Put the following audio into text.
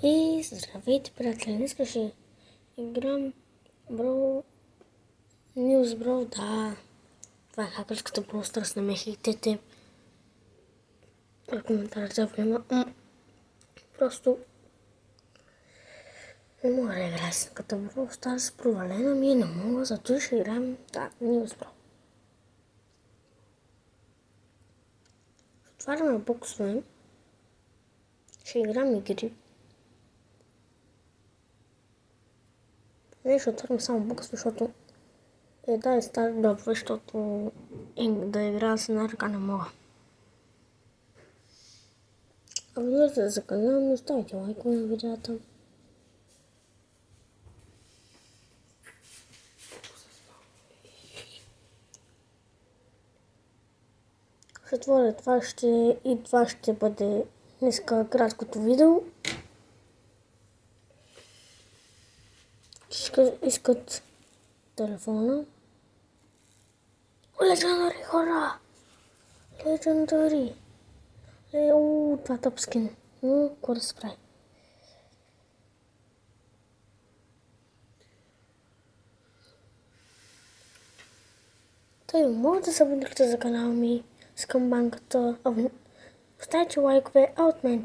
И здравейте, приятели! Днес ще играм News Brawl, да. Това е хакърската Brawl Stars, не ме хейтете в коментарите за време. Просто не мога да играя с като Brawl Stars, провалена ми не мога, зато ще играем News Brawl. Отваряме боксове, ще играем игри. Не ще отварям само бокс, защото да е стар добре, защото да играя с една ръка не мога. Абонирайте за канала ми, оставите лайкове на видеята. Ще отворя това ще бъде днеска краткото видео. Искат телефона. Легендари хора! Легендари! Това топ скин. Какво да се прави? Тъй, може да се абонирате за канала ми с камбанката. Оставете лайкове, а от мен